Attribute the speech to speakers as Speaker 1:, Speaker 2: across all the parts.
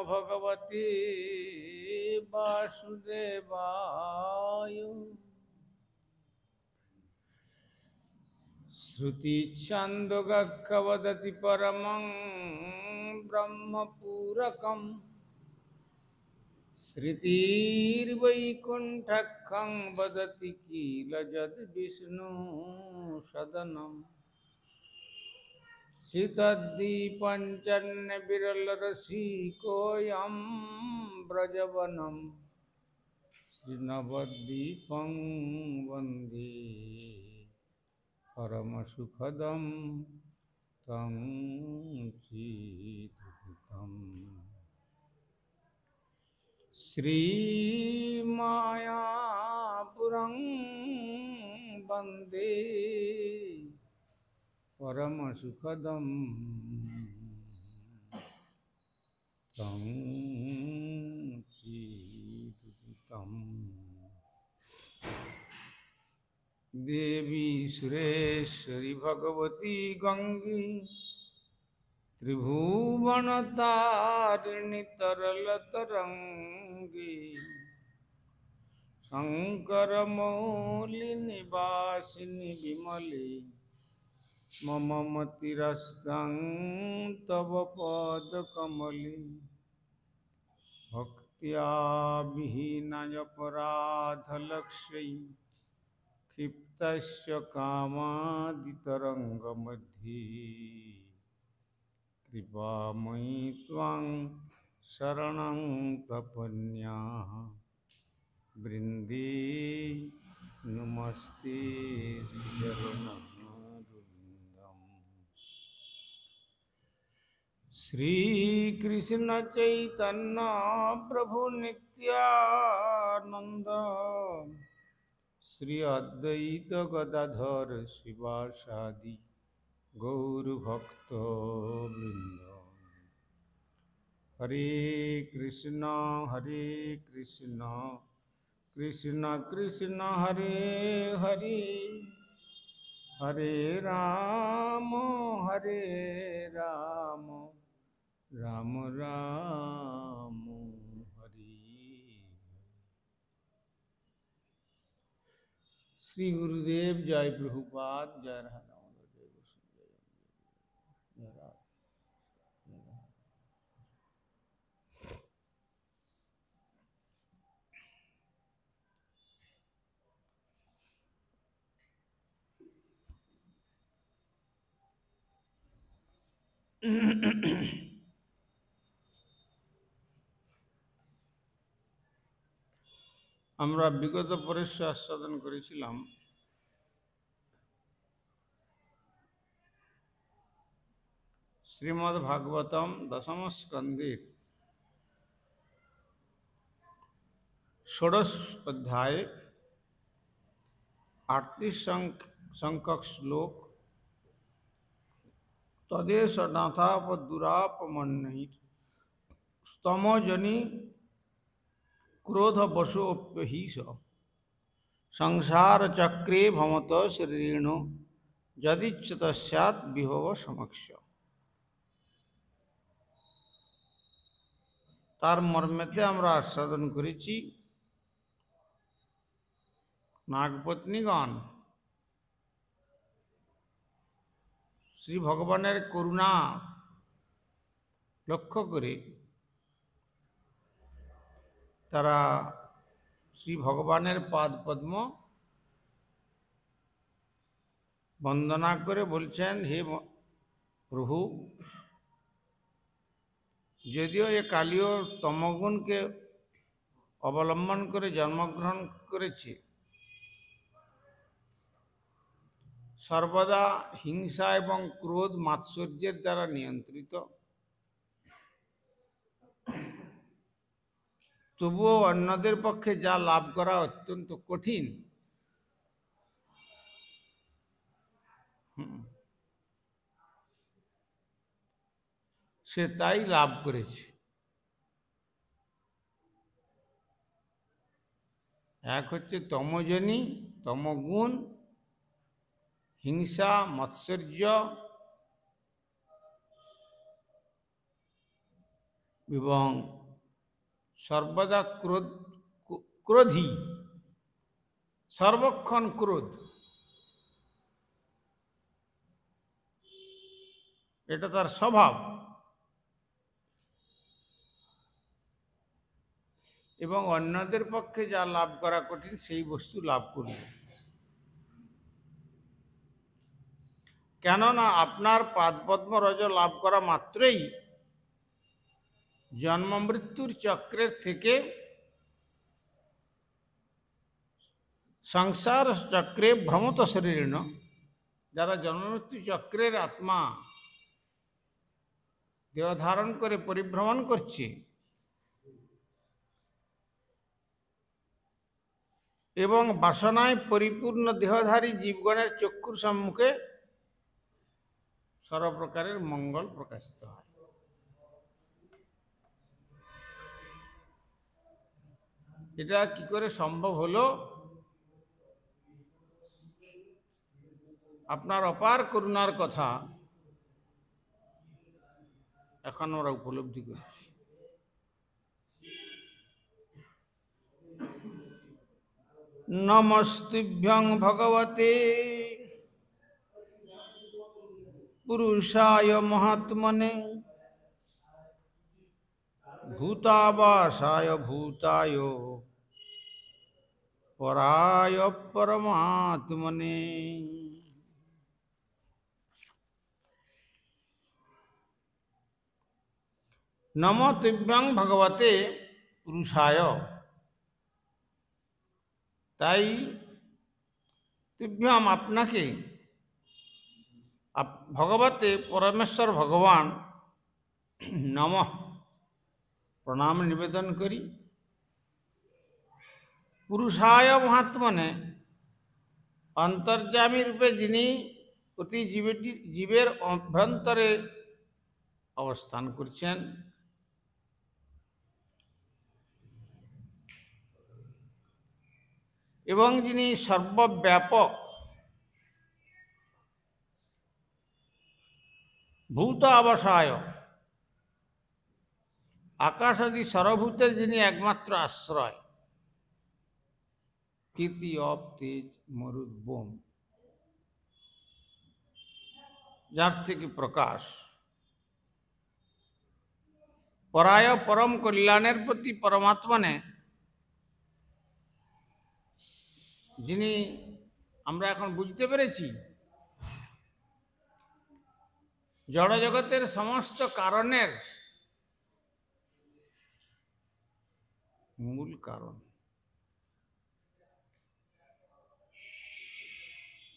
Speaker 1: भगवते वासुदेवाय। श्रुतिछन्दोगः वदति परमं ब्रह्मपूरकम् श्रुतिर्वैकुण्ठं वदति किल यद्विष्णु सदनम् शीतद्दीपञ्चन्य विरलरसिकोऽयं व्रजवनं श्रीनवद्वीपं वन्दे परमसुखदं तं श्रीदुहितं। श्रीमायापुरं वन्दे परमसुखदं तं श्रीदुहितं। देवी सुरेश्वरी भगवती गंगे त्रिभुवनतारिणी तरलतरंगी शंकर मौलिनिवासिनी विमले मम मतिरस्तं तव पदकमले। भक्त्या विहीनयपराधलक्ष्यै क्षिप्तस्य कामादितरङ्गमध्ये कृपामयि त्वां शरणं प्रपन्याः। वृन्दे नमस्ते चरणोरविन्दम्। श्रीकृष्ण चैतन्य प्रभु नित्यानंद श्री अद्वैत गदाधर शिवासादि गौरभक्तवृंद। हरे कृष्ण कृष्ण कृष्ण हरे हरे, हरे राम राम राम हरे। श्री गुरुदेव जय प्रभुपाद, जय राधा दामोदर, जय गोस्वामी, जय राधा। আমরা বিগত পরশু আস্বাদন করেছিলাম শ্রীমদ্ ভাগবতম দশম স্কন্দের ষোড়শ অধ্যায় 38 সংখ্যক শ্লোক। তদেশ নাথাপদুরাপমন্যৈর স্তমজনি ক্রোধবশোऽপ্যহিষ সংসার চক্রে ভমত শরীরেণ যদিচ্যত স্যাৎ বিভব সমক্ষ। তার মর্মেতে আমরা আস্বাদন করেছি নাগপত্নীগণ শ্রী ভগবানের করুণা লক্ষ্য করে তারা শ্রী ভগবানের পাদ পদ্ম বন্দনা করে বলছেন, হে প্রভু, যদিও এ কালীয় তমগুণকে অবলম্বন করে জন্মগ্রহণ করেছে, সর্বদা হিংসা এবং ক্রোধ মাৎসর্যের দ্বারা নিয়ন্ত্রিত, তবুও অন্যদের পক্ষে যা লাভ করা অত্যন্ত কঠিন, সে তাই লাভ করেছে। এক হচ্ছে তমজনী, তমগুণ, হিংসা, মাৎসর্য, এবং সর্বদা ক্রোধী, সর্বক্ষণ ক্রোধ, এটা তার স্বভাব। এবং অন্যদের পক্ষে যা লাভ করা কঠিন সেই বস্তু লাভ করবে। কেননা আপনার পাদপদ্ম রজ লাভ করা মাত্রই জন্ম মৃত্যুর চক্রের থেকে সংসার চক্রে ভ্রমত শরীরেণ, যারা জন্ম মৃত্যু চক্রের আত্মা দেহ ধারণ করে পরিভ্রমণ করছে, এবং বাসনায় পরিপূর্ণ দেহধারী জীবগণের চক্ষুর সম্মুখে সর্বপ্রকারের মঙ্গল প্রকাশিত হয়। এটা কি করে সম্ভব হলো? আপনার অপার করুণার কথা এখন আমরা উপলব্ধি করছি। নমস্তুভ্যং ভগবতে পুরুষায় মহাত্মনে ভূতাবাসায় ভূতায় পরায় পরমাত্মনে। নমো তুভ্যং ভগবতে পুরুষায়। তাই তুভ্যম আপনাকে, ভগবতে পরমেশ্বর ভগবান নমঃ প্রণাম নিবেদন করি। পুরুষায় মহাত্মনে, অন্তর্যামী রূপে যিনি প্রতি জীবের অভ্যন্তরে অবস্থান করছেন, এবং যিনি সর্বব্যাপক, ভূত আবাসায়, আকাশ আদি সর্বভূতের যিনি একমাত্র আশ্রয়, কীর্তি অপ তেজ মরুদ বোম, যার থেকে প্রকাশ, পরায় পরম কল্যাণের প্রতি পরমাত্মনে, যিনি আমরা এখন বুঝতে পেরেছি জড় জগতের সমস্ত কারণের মূল কারণ,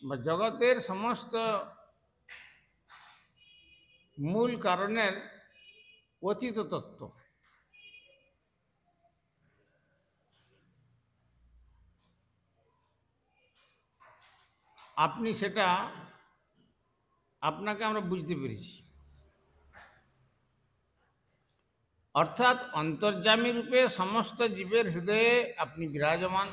Speaker 1: বা জগতের সমস্ত মূল কারণের অতীত তত্ত্ব। আপনি সেটা, আপনাকে আমরা বুঝতে পেরেছি। অর্থাৎ অন্তর্যামী রূপে সমস্ত জীবের হৃদয়ে আপনি বিরাজমান।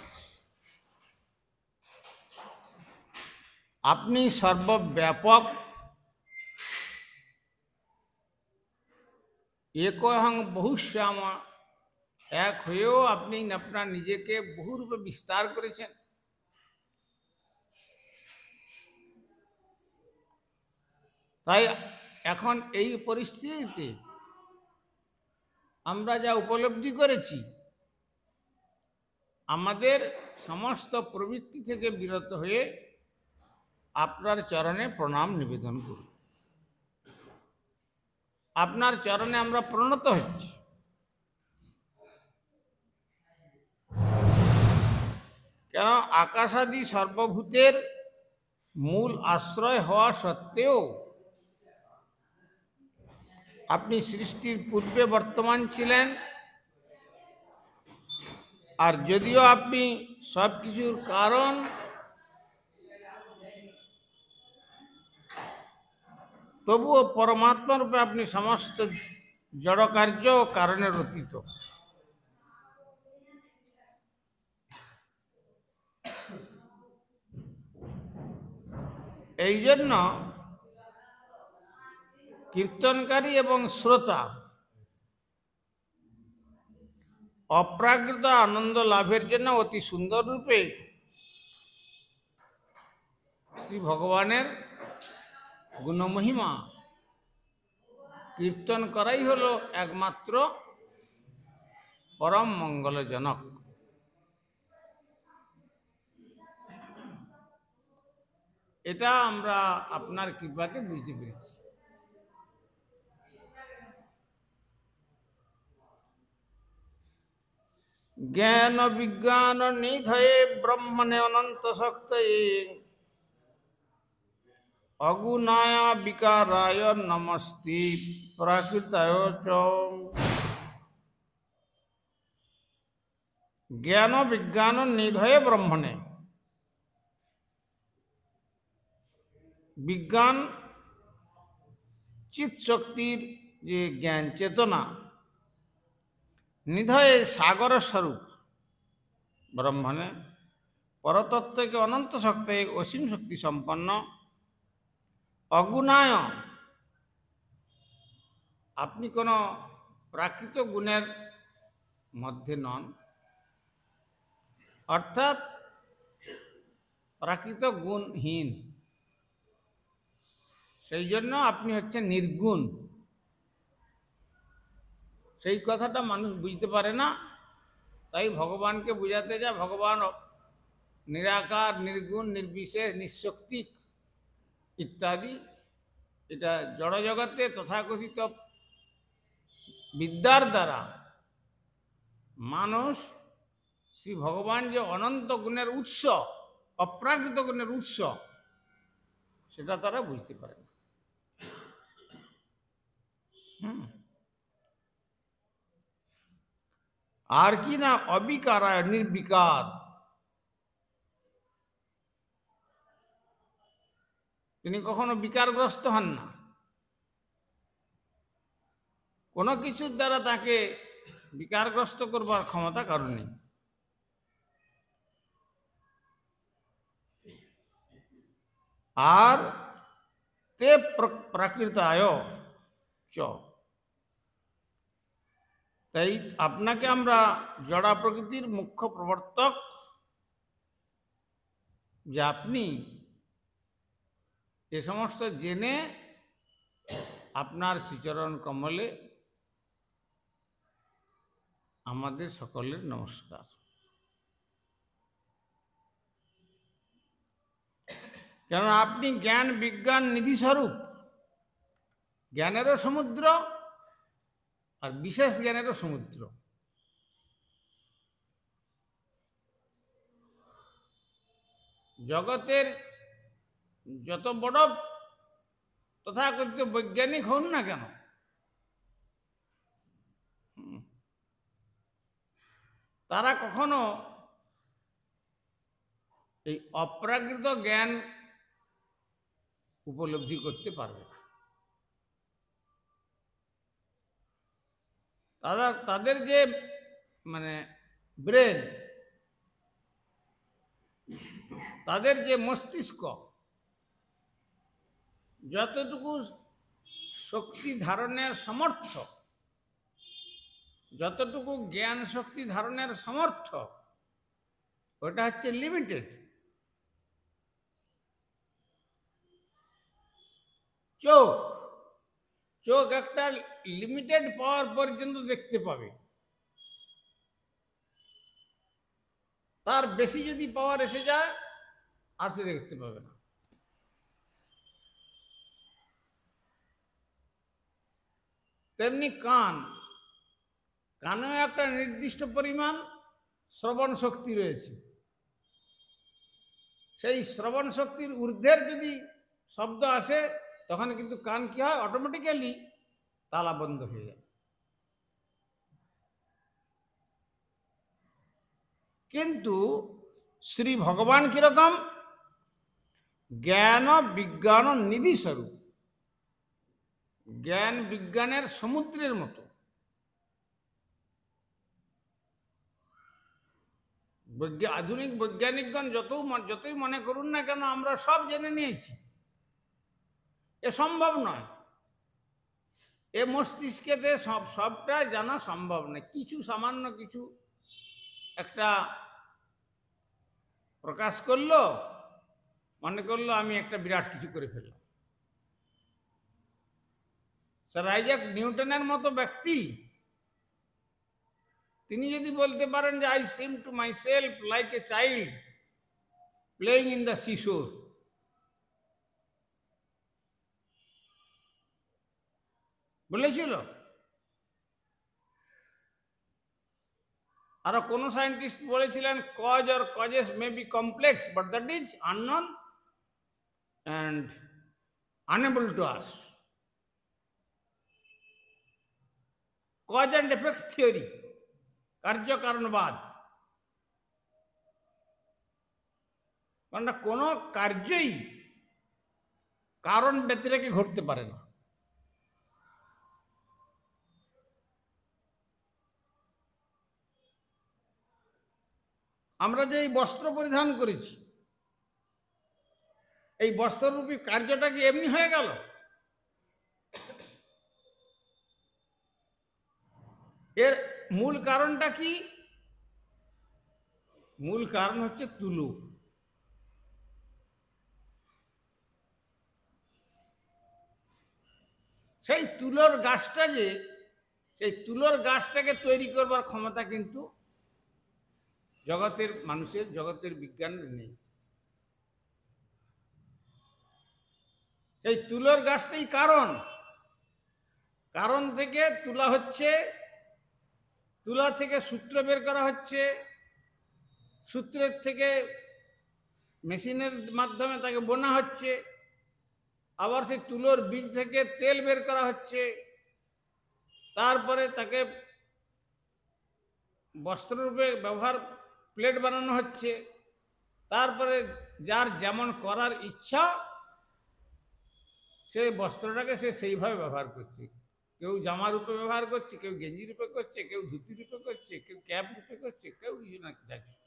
Speaker 1: আপনি সর্বব্যাপক, একহং বহুশ্যাম, এক হয়েও আপনি আপনার নিজেকে বহুরূপে বিস্তার করেছেন। তাই এখন এই পরিস্থিতিতে আমরা যা উপলব্ধি করেছি, আমাদের সমস্ত প্রবৃত্তি থেকে বিরত হয়ে আপনার চরণে প্রণাম নিবেদন করি। আপনার চরণে আমরা প্রণত হচ্ছি। কেন? আকাশাদি সর্বভূতের মূল আশ্রয় হওয়া সত্ত্বেও আপনি সৃষ্টির পূর্বে বর্তমান ছিলেন। আর যদিও আপনি সব কিছুর কারণ, তবুও পরমাত্মা রূপে আপনি সমস্ত জড় কার্য ও কারণের অতীত। এই জন্য কীর্তনকারী এবং শ্রোতা অপ্রাকৃত আনন্দ লাভের জন্য অতি সুন্দর রূপে শ্রী ভগবানের গুণমহিমা কীর্তন করাই হলো একমাত্র পরম মঙ্গলজনক। এটা আমরা আপনার কৃপাতে বুঝতে পেরেছি। জ্ঞান বিজ্ঞান নিধয়ে ব্রহ্মণে অনন্ত শক্তয়ে অগুণায় বিকারায় নমস্তি প্রাকৃতায় চ। জ্ঞান বিজ্ঞান নিধয়ে ব্রহ্মণে, বিজ্ঞান চিৎ শক্তির যে জ্ঞান চেতনা, নিধয়ে সাগর স্বরূপ ব্রহ্মণে, পরতত্ত্বকে অনন্ত শক্তি অসীম শক্তি সম্পন্ন, অগুণায়, আপনি কোনো প্রাকৃত গুণের মধ্যে নন, অর্থাৎ প্রাকৃত গুণহীন, সেই জন্য আপনি হচ্ছেন নির্গুণ। সেই কথাটা মানুষ বুঝতে পারে না, তাই ভগবানকে বুঝাতে যায় ভগবান নিরাকার, নির্গুণ, নির্বিশেষ, নিঃশক্তিক ইত্যাদি। এটা জড়জগতে তথাকথিত বিদ্যার দ্বারা মানুষ শ্রী ভগবান যে অনন্ত গুণের উৎস, অপ্রাকৃত গুণের উৎস, সেটা তারা বুঝতে পারে না। আর কি না, অবিকারায়, নির্বিকার, তিনি কখনো বিকারগ্রস্ত হন না। কোনো কিছুর দ্বারা তাকে বিকারগ্রস্ত করবার ক্ষমতা কারণ নেই। আর তে প্রাকৃতায় চ, তাই আপনাকে আমরা জড়া প্রকৃতির মুখ্য প্রবর্তক, যে আপনি এ সমস্ত জেনে আপনার শ্রীচরণ কমলে আমাদের সকলের নমস্কার। কেন আপনি জ্ঞান বিজ্ঞান নিধি স্বরূপ, জ্ঞানেরও সমুদ্র আর বিশেষ জ্ঞানেরও সমুদ্র। জগতের যত বড় তথাকথিত বৈজ্ঞানিক হন না কেন, তারা কখনো এই অপ্রাকৃত জ্ঞান উপলব্ধি করতে পারবে না। তাদের যে মানে ব্রেন, তাদের যে মস্তিষ্ক, যতটুকু শক্তি ধারণের সামর্থ্য, যতটুকু জ্ঞান শক্তি ধারণের সামর্থ্য, ওটা হচ্ছে লিমিটেড। চোখ একটা লিমিটেড পাওয়ার পর্যন্ত দেখতে পাবে, তার বেশি যদি পাওয়ার এসে যায় আর সে দেখতে পাবে না। তেমনি কানেও একটা নির্দিষ্ট পরিমাণ শ্রবণ শক্তি রয়েছে। সেই শ্রবণ শক্তির ঊর্ধ্বের যদি শব্দ আসে, তখন কিন্তু কান কি হয়, অটোমেটিক্যালি তালা বন্ধ হয়ে যায়। কিন্তু শ্রী ভগবান কিরকম, জ্ঞান বিজ্ঞান নিধি স্বরূপ, জ্ঞান বিজ্ঞানের সমুদ্রের মতো। আধুনিক বৈজ্ঞানিকগণ যতই মনে করুন না কেন আমরা সব জেনে নিয়েছি, এ সম্ভব নয়। এ মস্তিষ্কেতে সবটা জানা সম্ভব নয়। কিছু সামান্য কিছু একটা প্রকাশ করলো, মনে করলো আমি একটা বিরাট কিছু করে ফেললাম। স্যার আইজাক নিউটনের মতো ব্যক্তি তিনি যদি বলতে পারেন যে I seem to myself like a child playing in the seashore, বলেছিল। আর কোন সায়েন্টিস্ট বলেছিলেন cause or causes may be complex but that is unknown and unable to us. Cause and effect theory, কার্যকারণবাদ, কারণ কোনো কার্যই কারণ ব্যতিরেকে ঘটতে পারে না। আমরা যে এই বস্ত্র পরিধান করেছি, এই বস্ত্ররূপী কার্যটা কি এমনি হয়ে গেল? এর মূল কারণটা কি? মূল কারণ হচ্ছে তুলো। সেই তুলোর গাছটা যে, সেই তুলোর গাছটাকে তৈরি করবার ক্ষমতা কিন্তু জগতের মানুষের, জগতের বিজ্ঞানের নেই। সেই তুলোর গাছটাই কারণ, কারণ থেকে তুলা হচ্ছে, তুলা থেকে সূত্র বের করা হচ্ছে, সূত্রের থেকে মেশিনের মাধ্যমে তাকে বোনা হচ্ছে, আবার সেই তুলোর বীজ থেকে তেল বের করা হচ্ছে, তারপরে তাকে বস্ত্ররূপে ব্যবহার, প্লেট বানানো হচ্ছে, তারপরে যার যেমন করার ইচ্ছা সেই বস্ত্রটাকে সে সেইভাবে ব্যবহার করছে। কেউ জামা রূপে ব্যবহার করছে, কেউ গেঞ্জি রূপে করছে, কেউ ধুতি রূপে করছে, কেউ ক্যাপ রূপে করছে, কেউ কিছু না যাচ্ছে।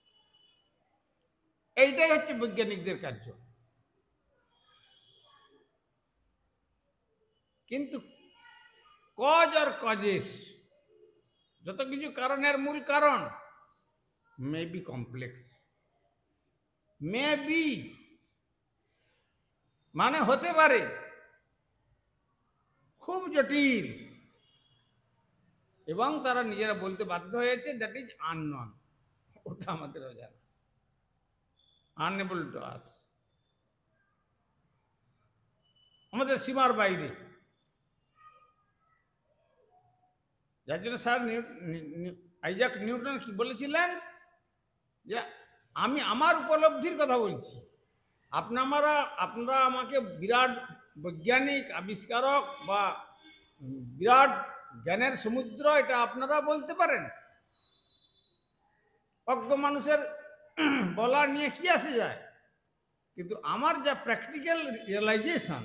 Speaker 1: এইটাই হচ্ছে বৈজ্ঞানিকদের কার্য। কিন্তু কজ আর কজেস, যত কিছু কারণের মূল কারণ মে বি কমপ্লেক্স। মে বি মানে হতে পারে, খুব জটিল, এবং তারা নিজেরা বলতে বাধ্য হয়েছে দ্যাট ইজ আননোন, ওটা আমাদের অজানা, আনএবল টু আস, আমাদের সীমার বাইরে। যার জন্য স্যার আইজাক নিউটন কি বলেছিলেন যে আমি আমার উপলব্ধির কথা বলছি, আপনারা আমাকে বিরাট বৈজ্ঞানিক আবিষ্কারক বা বিরাট জ্ঞানের সমুদ্র এটা আপনারা বলতে পারেন, অজ্ঞ মানুষের বলা নিয়ে কি আসে যায়, কিন্তু আমার যা প্র্যাকটিক্যাল রিয়েলাইজেশন,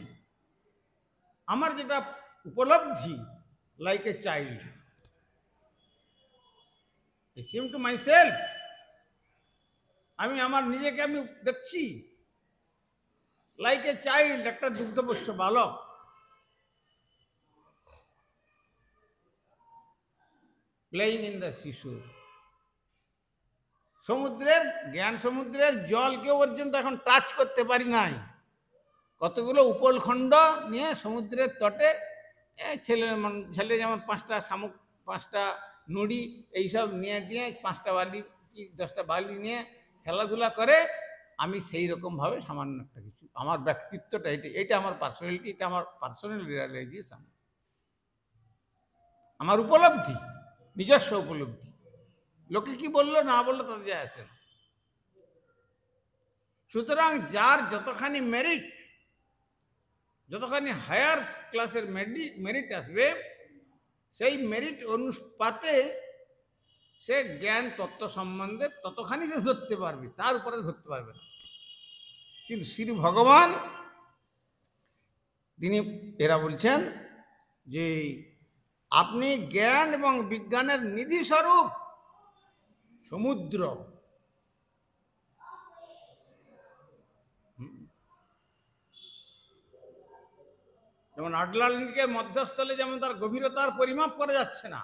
Speaker 1: আমার যেটা উপলব্ধি, like a child, I seem to myself, আমি আমার নিজেকে আমি দেখছি লাইক এ চাইল্ড, একটা দুগ্ধপোষ্য বালক, প্লেইং ইন দ্য সিশোর। সমুদ্রের জ্ঞান সমুদ্রের জল কেউ পর্যন্ত এখন টাচ করতে পারি নাই, কতগুলো উপলখণ্ড নিয়ে সমুদ্রের তটে ছেলে যেমন 5টা শামুক, 5টা নুড়ি এইসব নিয়ে 5টা বালি কি 10টা বালি নিয়ে খেলাধুলা করে, আমি সেই রকমভাবে সামান্য একটা কিছু, আমার ব্যক্তিত্বটা এটা আমার পার্সোনালিটি, এটা আমার পার্সোনাল রিয়েলাইজেশন, আমার উপলব্ধি, নিজস্ব উপলব্ধি। লোকে কি বললো না বললো তাতে যায় আসে না। সুতরাং যার যতখানি মেরিট, যতখানি হায়ার ক্লাসের মেরিট আসবে, সেই মেরিট অনুপাতে সে জ্ঞান তত্ত্ব সম্বন্ধে ততখানি সে ধরতে পারবে, তার উপরে ধরতে পারবে না। কিন্তু শ্রী ভগবান তিনি এরা বলছেন যে আপনি জ্ঞান এবং বিজ্ঞানের নিধি স্বরূপ সমুদ্র, যেমন আটলান্টিকের মধ্যস্থলে যেমন তার গভীরতার পরিমাপ করা যাচ্ছে না,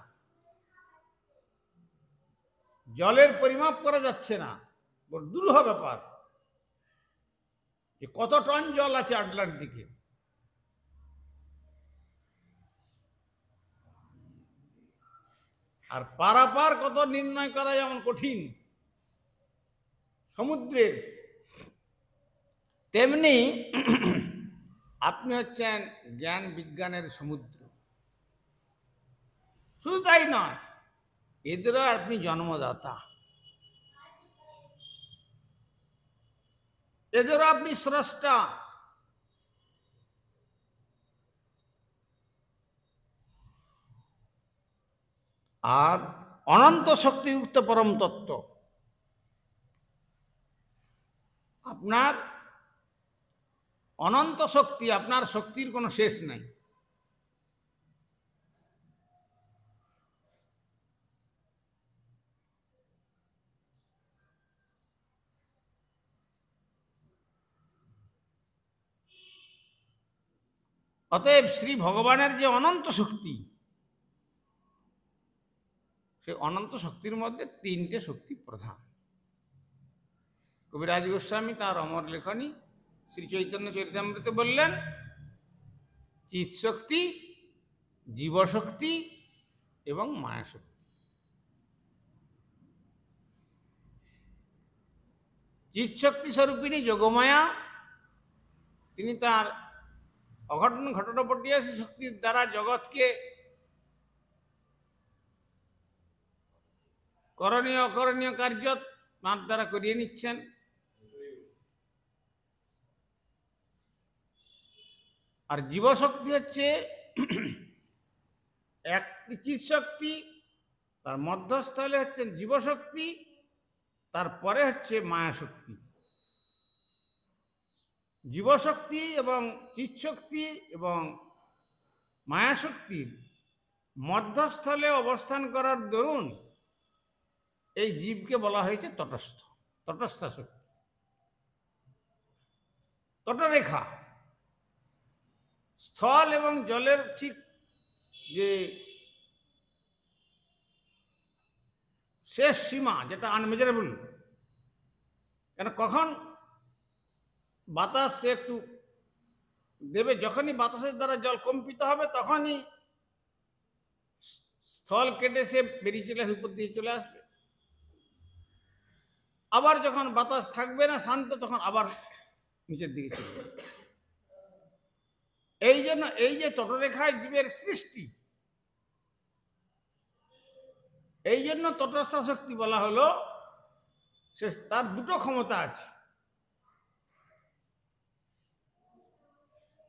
Speaker 1: জলের পরিমাপ করা যাচ্ছে না, বড় দুরূহ ব্যাপার যে কত টন জল আছে আটলান্টিকে। আর পারাপার কত নির্ণয় করা যেমন কঠিন সমুদ্রের, তেমনি আপনি হচ্ছেন জ্ঞান বিজ্ঞানের সমুদ্র। শুধু তাই নয়, এদেরও আপনি জন্মদাতা, এদেরও আপনি স্রষ্টা। আর অনন্ত শক্তিযুক্ত পরম তত্ত্ব, আপনার অনন্ত শক্তি, আপনার শক্তির কোনো শেষ নাই। অতএব শ্রী ভগবানের যে অনন্ত শক্তি, সেই অনন্ত শক্তির মধ্যে তিনটে শক্তি প্রধান। কবিরাজ গোস্বামী তার অমর লেখনী শ্রী চৈতন্য চরিতামৃতে বললেন, চিৎ শক্তি, জীবশক্তি এবং মায়াশক্তি। চিৎ শক্তি স্বরূপিণী যোগমায়া, তিনি তার অঘটন ঘটনাপটিয়াসী শক্তির দ্বারা জগৎকে করণীয় অকরণীয় কার্য তাঁর দ্বারা করিয়ে নিচ্ছেন। আর জীবশক্তি হচ্ছে একটি চিৎ শক্তি, তার মধ্যস্থলে হচ্ছে জীবশক্তি, তারপরে হচ্ছে মায়াশক্তি। জীবশক্তি এবং চিৎশক্তি এবং মায়াশক্তির মধ্যস্থলে অবস্থান করার দরুন এই জীবকে বলা হয়েছে তটস্থ, তটস্থা শক্তি, তটরেখা। স্থল এবং জলের ঠিক যে শেষ সীমা, যেটা আনমেজারেবল, কেন কখন বাতাস সে একটু দেবে, যখনই বাতাসের দ্বারা জল কম্পিত হবে তখনই স্থল কেটে সে বেরিয়ে চলে উপর দিয়ে চলে আসবে। আবার যখন বাতাস থাকবে না শান্ত, তখন আবার নিচের দিকে চলে যাবে। এই জন্য এই যে তটরেখায় জীবের সৃষ্টি, এই জন্য তটস্থ শক্তি বলা হলো। সে তার দুটো ক্ষমতা আছে।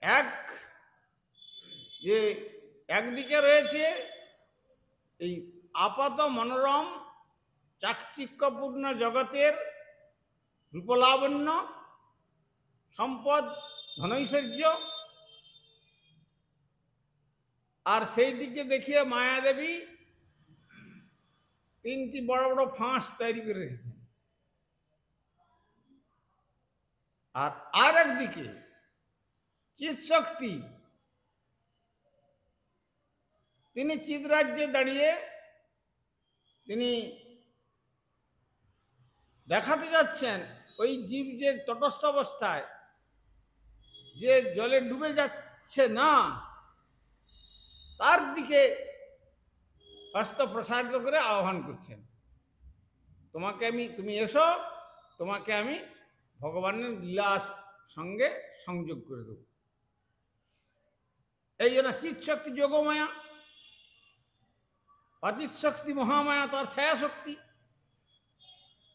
Speaker 1: এক যে একদিকে রয়েছে এই আপাত মনোরম চাকচিক্যপূর্ণ জগতের রূপলাবণ্য, সম্পদ, ধনৈশ্বর্য, আর সেই দিকে দেখিয়ে মায়াদেবী তিনটি বড় বড় ফাঁস তৈরি করে রেখেছেন। আর একদিকে চিৎ শক্তি, তিনি চিৎ রাজ্যে দাঁড়িয়ে তিনি দেখাতে যাচ্ছেন ওই জীব যে তটস্থ অবস্থায় যে জলে ডুবে যাচ্ছে না, তার দিকে হস্ত প্রসারিত করে আহ্বান করছেন, তুমি এসো, তোমাকে আমি ভগবানের লীলার সঙ্গে সংযোগ করে দেব। এই জন্য চিৎ শক্তি যোগমায়া, অচিৎ শক্তি মহামায়া তার ছায়া শক্তি।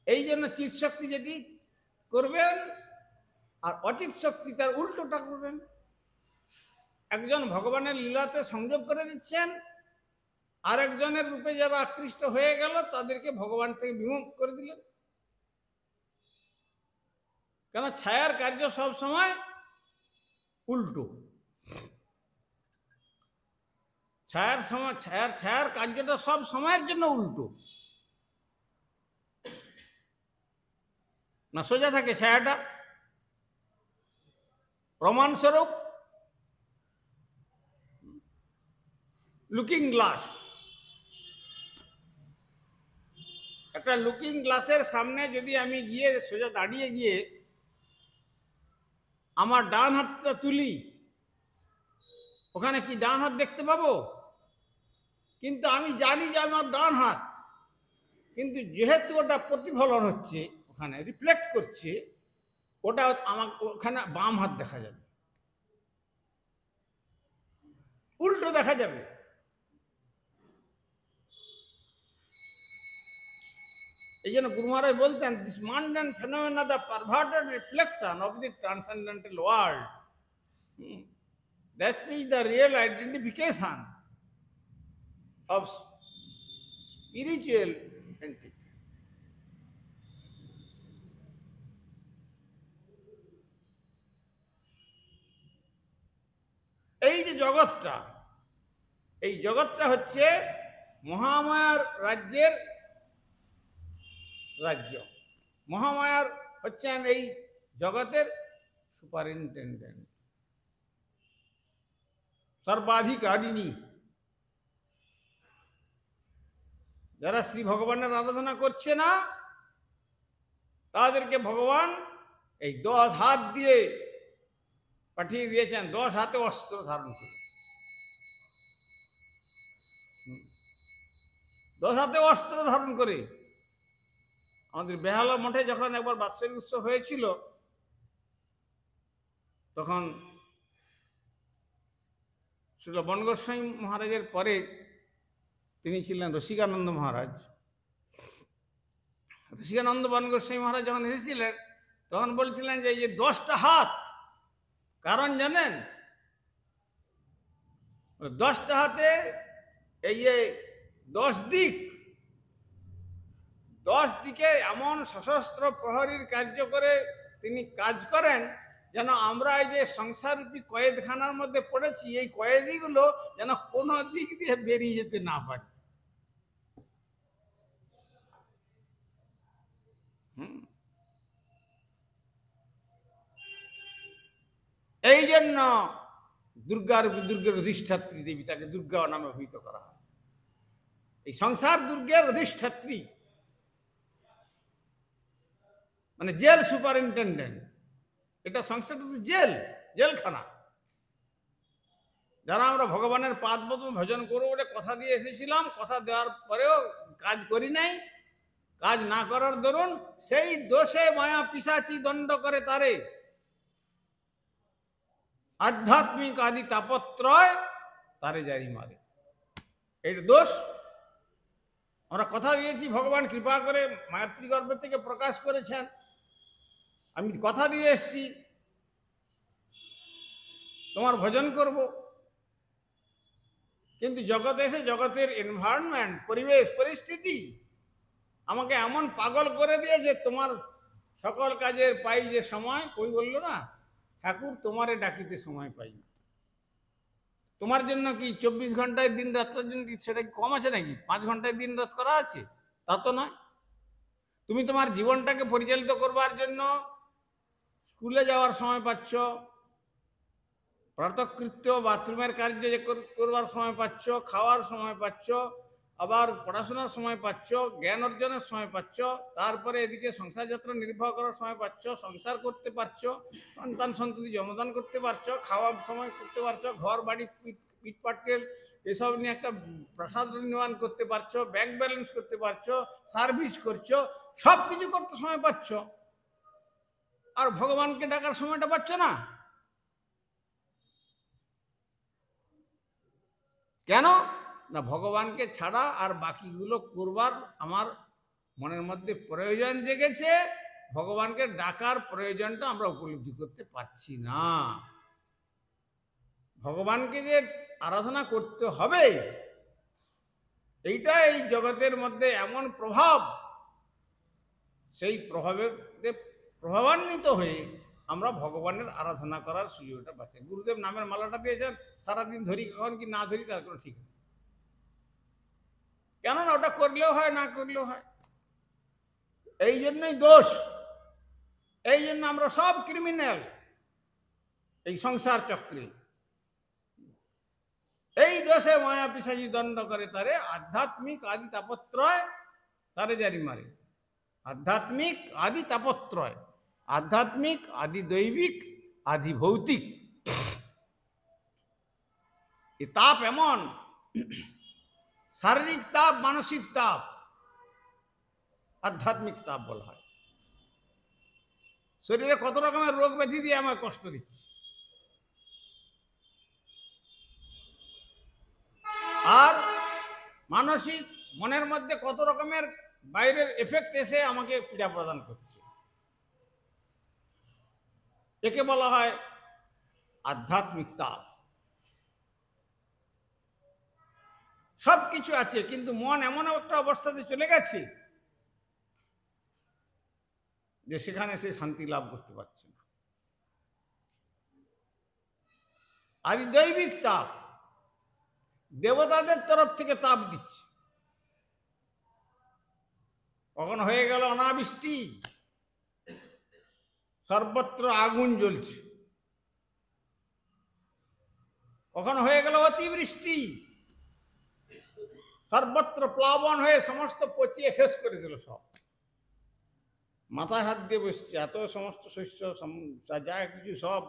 Speaker 1: এই জন্য চিৎ শক্তি যেটি করবেন আর অচিৎ শক্তি তার উল্টোটা করবেন। একজন ভগবানের লীলাতে সংযোগ করে দিচ্ছেন, আর একজনের রূপে যারা আকৃষ্ট হয়ে গেল তাদেরকে ভগবান থেকে বিমুখ করে দিলেন। কেন ছায়ার কার্য সব সময় উল্টো। ছায়ার কার্যটা সব সময়ের জন্য উল্টো, না সোজা থাকে ছায়াটা। প্রমাণস্বরূপ লুকিং গ্লাস। একটা লুকিং গ্লাসের সামনে যদি আমি গিয়ে সোজা দাঁড়িয়ে গিয়ে আমার ডান হাতটা তুলি, ওখানে কি ডান হাত দেখতে পাবো? কিন্তু আমি জানি যে আমার ডান হাত, কিন্তু যেহেতু ওটা প্রতিফলন হচ্ছে, ওখানে রিফ্লেক্ট করছে, ওটা আমাকে ওখানে বাম হাত দেখা যাবে, উল্টো দেখা যাবে। এই জন্য গুরু মহারাজ বলতেন, this mundane phenomena the perverted reflection of the transcendental world, that is the real identification of spiritual entity. এই যে জগৎটা, এই জগৎটা হচ্ছে মহামায়ার রাজ্যের রাজ্য। মহামায়ার হচ্ছেন এই জগতের সুপারিনটেন্ডেন্ট, সর্বাধিকারিণী। যারা শ্রী ভগবানের আরাধনা করছে না, তাদেরকে ভগবান এই 10 হাত দিয়ে পাঠিয়ে দিয়েছেন, 10 হাতে অস্ত্র ধারণ করে। 10 হাতে অস্ত্র ধারণ করে। আমাদের বেহালা মঠে যখন একবার বাৎসরিক উৎসব হয়েছিল, তখন শ্রীল বনগোস্বামী মহারাজের পরে তিনি ছিলেন রসিকানন্দ মহারাজ। রসিকানন্দ বনগোস্বামী মহারাজ যখন এসেছিলেন, তখন বলছিলেন যে এই যে 10টা হাত, কারণ জানেন, 10টা হাতে এই যে 10 দিক, 10 দিকে এমন সশস্ত্র প্রহরীর কার্য করে তিনি কাজ করেন, যেন আমরা এই যে সংসাররূপী কয়েদখানার মধ্যে পড়েছি, এই কয়েদিগুলো যেন কোনো দিক দিয়ে বেরিয়ে যেতে না পারে। এই জন্য দুর্গের অধিষ্ঠাত্রী দেবী, তাকে দুর্গা নামে অভিহিত করা হয়। এই সংসার দুর্গের অধিষ্ঠাত্রী, মানে জেল সুপারিনটেন্ডেন্ট। এটা সংসারটা তো জেলখানা। যারা আমরা ভগবানের পাদপদ্ম ভজন করবো বলে কথা দিয়ে এসেছিলাম, কথা দেওয়ার পরেও কাজ করি নাই, কাজ না করার দরুন সেই দোষে মায়া পিশাচি দণ্ড করে তারে, আধ্যাত্মিক আদি তাপত্রয় তারে জারি মারে। এই দোষ আমরা কথা দিয়েছি, ভগবান কৃপা করে মাতৃগর্ভ থেকে প্রকাশ করেছেন, আমি কথা দিয়ে এসছি তোমার ভজন করব। কিন্তু জগতে এসে জগতের এনভায়রনমেন্ট, পরিবেশ পরিস্থিতি আমাকে এমন পাগল করে দিয়ে যে তোমার সকল কাজের পাই যে সময়, কই বললো না ঠাকুর, তোমারে ডাকিতে সময় পাই না। তোমার জন্য কি 24 ঘন্টায় দিন রাত্রের জন্য কি সেটা কি কম আছে নাকি? 5 ঘন্টায় দিন রাত করা আছে, তা তো নয়। তুমি তোমার জীবনটাকে পরিচালিত করবার জন্য স্কুলে যাওয়ার সময় পাচ্ছ, প্রাতঃকৃত্য বাথরুমের কার্য করবার সময় পাচ্ছ, খাওয়ার সময় পাচ্ছ, আবার পড়াশোনার সময় পাচ্ছ, জ্ঞান অর্জনের সময় পাচ্ছ, তারপরে এদিকে সংসার যাত্রা নির্বাহ করার সময় পাচ্ছ, সংসার করতে পারছো, সন্তান সন্ততি জন্মদান করতে পারছো, খাওয়ার সময় করতে পারছো, ঘর বাড়ি পিটপাটকেল এসব নিয়ে একটা প্রাসাদ নির্মাণ করতে পারছো, ব্যাংক ব্যালেন্স করতে পারছো, সার্ভিস করছো, সব কিছু করতে সময় পাচ্ছ, আর ভগবানকে ডাকার সময়টা পাচ্ছ না। কেন না? ভগবানকে ছাড়া আর বাকিগুলো করবার আমার মনের মধ্যে প্রয়োজন জেগেছে, ভগবানকে ডাকার প্রয়োজনটা আমরা উপলব্ধি করতে পারছি না। ভগবানকে যে আরাধনা করতে হবে, এইটা এই জগতের মধ্যে এমন প্রভাব, সেই প্রভাবান্বিত হয়ে আমরা ভগবানের আরাধনা করার সুযোগটা পাচ্ছি। গুরুদেব নামের মালাটা দিয়েছেন, সারাদিন ধরি, কখন কি না ধরি তার কোনো ঠিক নেই। কেননা ওটা করলেও হয়, না করলেও হয়। এই জন্যই দোষ, এই জন্য আমরা সব ক্রিমিনাল এই সংসার চক্রে। এই দোষে মায়া পিশাচি দণ্ড করে তারে, আধ্যাত্মিক আদি তাপত্রয় তারে জারি মারে। আধ্যাত্মিক আদি তাপত্রয়, আধ্যাত্মিক আদি দৈবিক আদি ভৌতিক। এই তাপ এমন, শারীরিক তাপ, মানসিক তাপ, আধ্যাত্মিক তাপ বলা হয়। শরীরে কত রকমের রোগ ব্যাধি দিয়ে আমায় কষ্ট দিচ্ছে, আর মানসিক মনের মধ্যে কত রকমের বাইরের এফেক্ট এসে আমাকে পীড়া প্রদান করছে। একে বলা হয় আধ্যাত্মিক তাপ। সবকিছু আছে, কিন্তু মন এমন একটা অবস্থাতে চলে গেছে যে সেখানে সে শান্তি লাভ করতে পারছে না। আর দৈবিক তাপ, দেবতাদের তরফ থেকে তাপ দিচ্ছে। কখন হয়ে গেল অনাবৃষ্টি, সর্বত্র আগুন জ্বলছে। কখন হয়ে গেল অতিবৃষ্টি, সর্বত্র প্লাবন হয়ে সমস্ত পচিয়ে শেষ করে দিল সব। মাথায় হাত দিয়ে বসছে, এত সমস্ত শস্য যা কিছু সব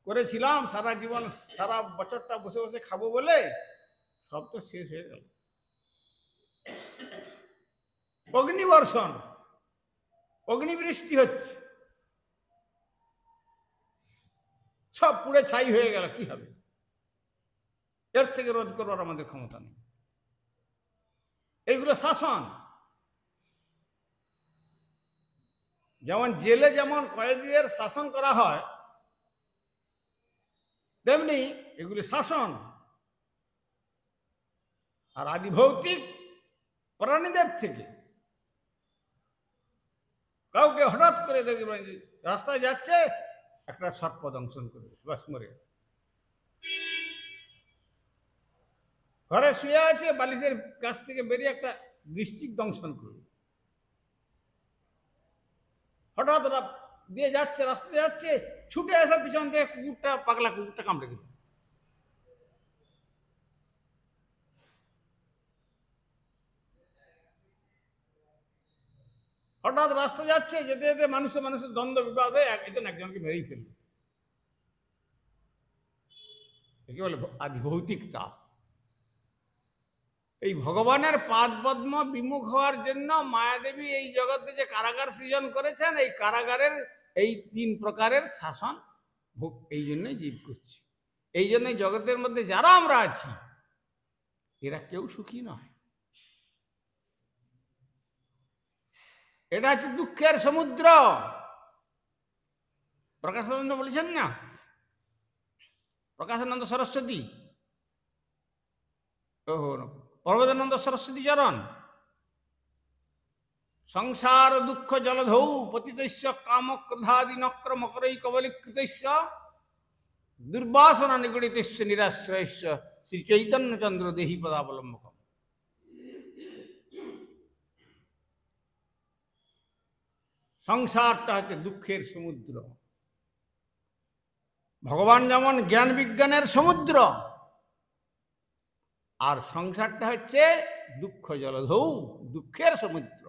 Speaker 1: করেছিলাম সারা জীবন, সারা বছরটা বসে বসে খাবো বলে, সব তো শেষ হয়ে গেল। অগ্নিবর্ষণ, অগ্নিবৃষ্টি হচ্ছে, সব পুড়ে ছাই হয়ে গেল। কি হবে? এর থেকে রোধ করবার আমাদের ক্ষমতা নেই। এইগুলো শাসন। যেমন জেলে যেমন কয়েদিদের শাসন করা হয়, তেমনি এগুলি শাসন। আর আদিভৌতিক প্রাণীদের থেকে কাউকে হঠাৎ করে দেখবেন যে রাস্তায় যাচ্ছে, একটা সর্প দংশন করবে, বাস মরে। ঘরে শুয়ে আছে, বালিশের কাছ থেকে বেরিয়ে একটা বৃশ্চিক দংশন করবে। হঠাৎ দিয়ে যাচ্ছে, রাস্তায় যাচ্ছে, ছুটে আসা পিছন থেকে কুকুরটা, পাগলা কুকুরটা কামড়ে দিল। হঠাৎ রাস্তা যাচ্ছে, যেতে যেতে মানুষের দ্বন্দ্ব বিবাদ হয়ে একজন একজনকে মেরেই ফেলবে। একে বলে আদিভৌতিক তাপ। এই ভগবানের পাদ পদ্ম বিমুখ হওয়ার জন্য মায়াদেবী এই জগতে যে কারাগার সৃজন করেছেন, এই কারাগারের এই 3 প্রকারের শাসন ভোগ এই জন্যই জীব করছে। এই জন্যই জগতের মধ্যে যারা আমরা আছি, এরা কেউ সুখী নয়। এটা হচ্ছে দুঃখের সমুদ্র। প্রকাশানন্দ বলেছেন না, প্রকাশানন্দ সরস্বতী, প্রবোধানন্দ সরস্বতী চরণ, সংসার দুঃখ জলধৌ পতিতস্য কামক্রোধাদি নক্র মকরৈ কবলীকৃতস্য দুর্বাসনা নিগড়িতস্য নিরাশ্রয়স্য শ্রী চৈতন্য চন্দ্র দেহি পদাবলম্বকম। সংসারটা হচ্ছে দুঃখের সমুদ্র। ভগবান যেমন জ্ঞান বিজ্ঞানের সমুদ্র, আর সংসারটা হচ্ছে দুঃখ জলধৌ, দুঃখের সমুদ্র।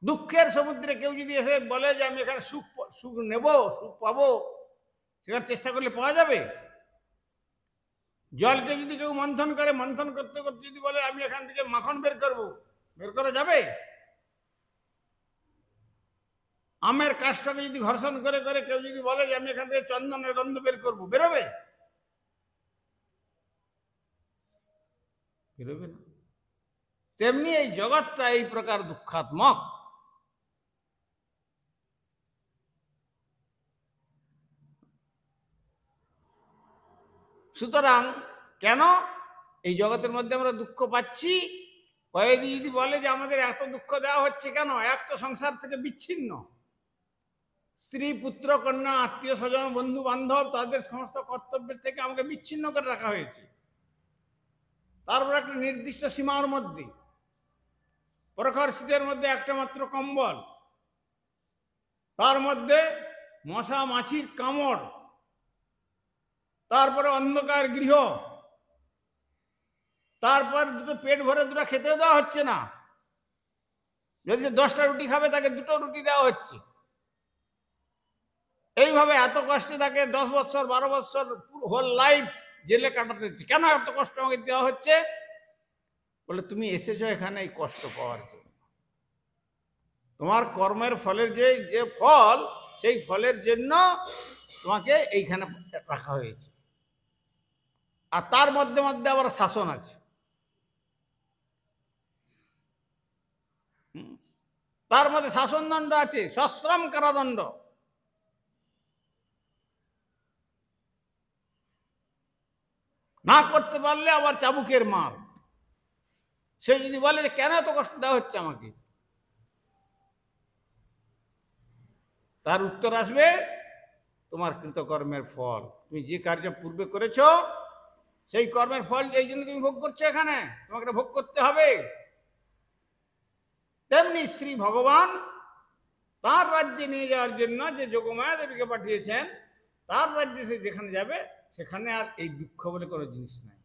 Speaker 1: দুঃখের সমুদ্রে কেউ যদি এসে বলে যে আমি এখানে সুখ নেব, সুখ পাবো, সেখানে চেষ্টা করলে পাওয়া যাবে? জলকে যদি কেউ মন্থন করে, মন্থন করতে করতে যদি বলে আমি এখান থেকে মাখন বের করব, বের করা যাবে? আমের কাজটাকে যদি ঘর্ষণ করে করে কেউ যদি বলে যে আমি এখান থেকে চন্দনের গন্ধ বের করবো, বেরোবে? বেরোবে না। তেমনি এই জগৎটা এই প্রকার দুঃখাত্মক। সুতরাং কেন এই জগতের মধ্যে আমরা দুঃখ পাচ্ছি? কয়েদি যদি বলে যে আমাদের এত দুঃখ দেওয়া হচ্ছে কেন? এক তো সংসার থেকে বিচ্ছিন্ন, স্ত্রী পুত্র কন্যা আত্মীয় স্বজন বন্ধু বান্ধব তাদের সমস্ত কর্তব্যের থেকে আমাকে বিচ্ছিন্ন করে রাখা হয়েছে। তারপর একটা নির্দিষ্ট সীমার মধ্যে, প্রখর শীতের মধ্যে একটা মাত্র কম্বল, তার মধ্যে মশা মাছির কামড়, তারপরে অন্ধকার গৃহ, তারপর দুটো পেট ভরে দুটো খেতেও দেওয়া হচ্ছে না। যদি 10টা রুটি খাবে তাকে 2টো রুটি দেওয়া হচ্ছে। এইভাবে এত কষ্টে তাকে 10 বছর 12 বছর হোল লাইফ জেলে কাটাতে হচ্ছে। কেন এত কষ্ট আমাকে দেওয়া হচ্ছে? বলে তুমি এসেছো এখানে এই কষ্ট পাওয়ার জন্য। তোমার কর্মের ফলের যে ফল, সেই ফলের জন্য তোমাকে এইখানে রাখা হয়েছে। আর তার মধ্যে মধ্যে আবার শাসন আছে। তার মধ্যে শাসনদণ্ড আছে, সশ্রম কারাদণ্ড। না করতে পারলে আবার চাবুকের মার। সে যদি বলে যে কেন এত কষ্ট দেওয়া হচ্ছে আমাকে, তার উত্তর আসবে তোমার কৃতকর্মের ফল। তুমি যে কার্য পূর্বে করেছ সেই কর্মের ফল এই জন্য তুমি ভোগ করছো এখানে, তোমাকে ভোগ করতে হবে। তেমনি শ্রী ভগবান তার রাজ্যে নিয়ে যাওয়ার জন্য যে যোগমায়া দেবীকে পাঠিয়েছেন, তার রাজ্যে সে যেখানে যাবে সেখানে আর এই দুঃখ বলে কোনো জিনিস নাই।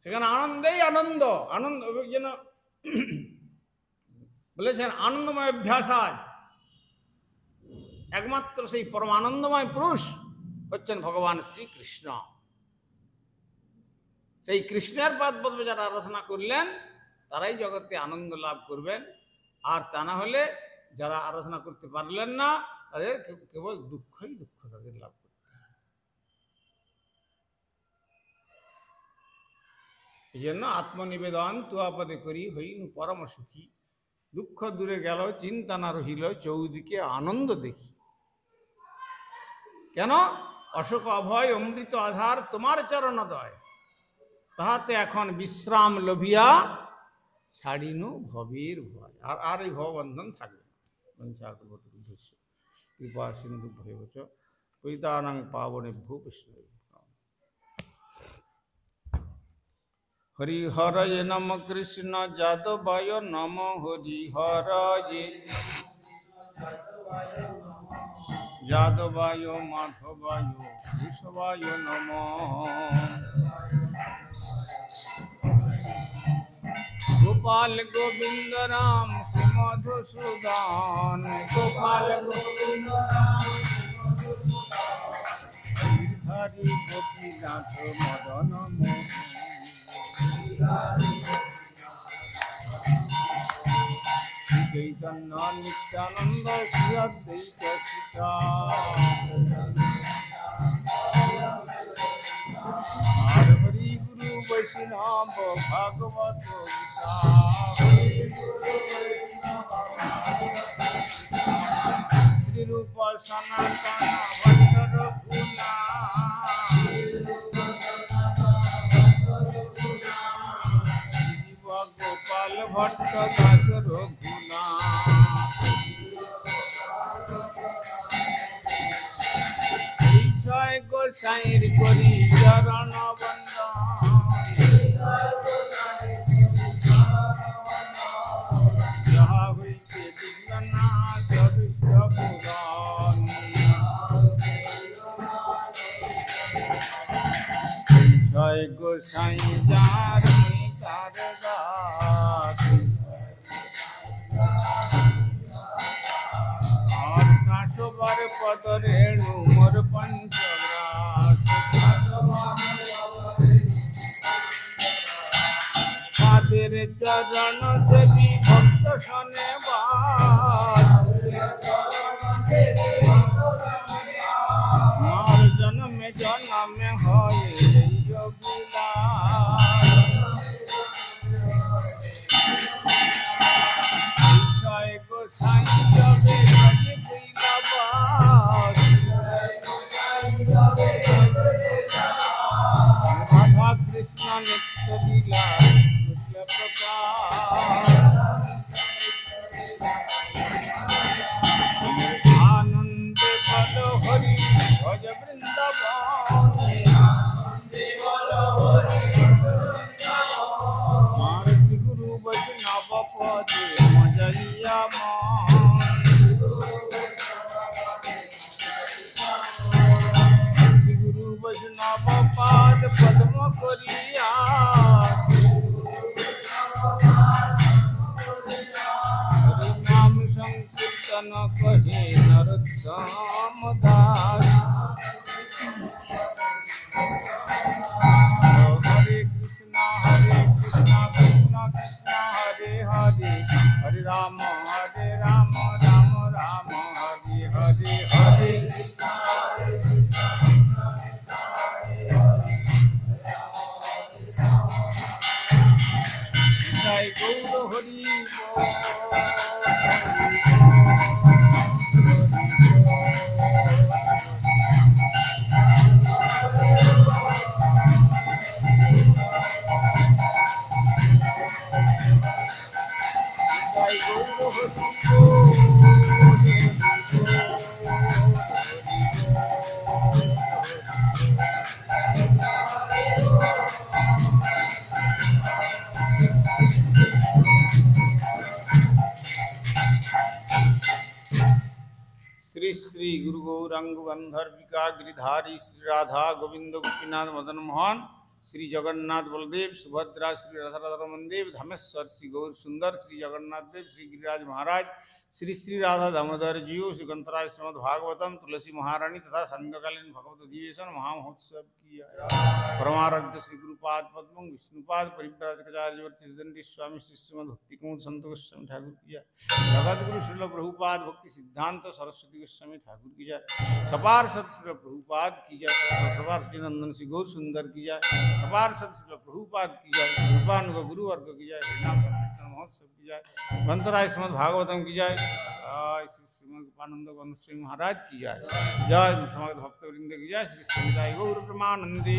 Speaker 1: সেখানে আনন্দেই আনন্দ। আনন্দ যেন বলেছেন আনন্দময় অভ্যাসায়। একমাত্র সেই পরম আনন্দময় পুরুষ হচ্ছেন ভগবান শ্রীকৃষ্ণ। সেই কৃষ্ণের পাদপদ্মে যারা আরাধনা করলেন তারাই জগতে আনন্দ লাভ করবেন। আর তা না হলে যারা আরাধনা করতে পারলেন না তাদের কেবল দুঃখই দুঃখ তাদের লাভ করতে হবে। এই জন্য আত্মনিবেদন তুয়াপদে করি হইনু পরম সুখী, দুঃখ দূরে গেল চিন্তা না রহিল চৌদিকে আনন্দ দেখি। কেন? অশোক অভয় অমৃত আধার তোমার চরণদয়, তাহাতে এখন বিশ্রাম লভিয়া ছাড়িনু ভবের ভয়। আর এই ভববন্ধন থাকবে না। কৃপা সিন্ধু ভৈবচ পৈতানাং পাবনেভ্যো বৈষ্ণবেভ্যো। হরিহরয়ে নম কৃষ্ণ যাদবায় নম হরিহরয়ে যাদবায় মাধবায় কেশবায় নম। গোপাল গোবিন্দ রাম মধুসূদন, গোপাল গোবিন্দ রাম হরি গোপীনাথ মদন মোহন। চৈতন্য নিত্যানন্দ শ্রী অদ্বৈত সীতা, আর হরি গুরু বৈষ্ণব ভাগবত গীতা। শ্রীরূপ সনাতন ভট্ট রঘুনা, গোপাল ভট্ট দাস রঘুনা। এই জয় গোসাইর করি চরণ বন্দন, যাহা হইতে বিশ্বনাথ বিশ্বপুরাণ। জয় গোসাই যার তার দাস, আর কাশবার পদ রেণু মোর পঞ্চগ্রাস। পাদের চরণ সেবী ভক্ত শনে বাস, মার জন্মে জন্মে হয় রাধা কৃষ্ণ নিত্য লীলা কৃষ্ণ প্রকাশ। আনন্দে বল হরি ভজ বৃন্দাবন, মারতি গুরু বৈষ্ণব পদে মজলিয়া মন। নবপাদ পদ্ম করিয়া হরিনাম সংকীর্তন কহে নরোত্তম দাস। হরে কৃষ্ণ কৃষ্ণ কৃষ্ণ হরে হরে, হরে রাম রাম রাম হরে হরে, হরে জয় গৌর হরি श्री श्री गुरु गौरांग गंधर्विका गिरिधारी श्री राधा गोविंद गोपीनाथ मदन मोहन श्री जगन्नाथ बलदेव सुभद्रा श्री राधा रमन देव धमेश्वर श्री गौर सुंदर श्री जगन्नाथ देव श्री गिरिराज महाराज श्री श्री राधा दामोदर जीव श्री ग्रंथराज श्रीमद भागवतम तुलसी महारानी तथा संध्याकालीन भगवत अधिवेशन महामहोत्सव की परमाराध्य श्री गुरुपाद पद्म विष्णुपाद परिव्राजकाचार्यवर्ती स्वामी श्री श्रीमद भक्ति कुमुद संत गोस्वामी ठाकुर की जय। जगत गुरु श्रील प्रभुपाद भक्ति सिद्धांत सरस्वती गोस्वामी ठाकुर की जय। सपार सत श्रील प्रभुपाद की जय। सपार श्री नंदन श्री गौर सुंदर की जय। सपार सत श्रील प्रभुपाद की जय। रूपानुग गुरु वर्ग की जय। हरिनाम संकीर्तन महोत्सव की जय। ग्रंथराज श्रीमद भागवतम की जय। श्री श्रीमद गोपानंद गोस्वामी महाराज की जय। जय समस्त भक्तवृंद की जय। श्री सविताय गौर प्रेमानंदे।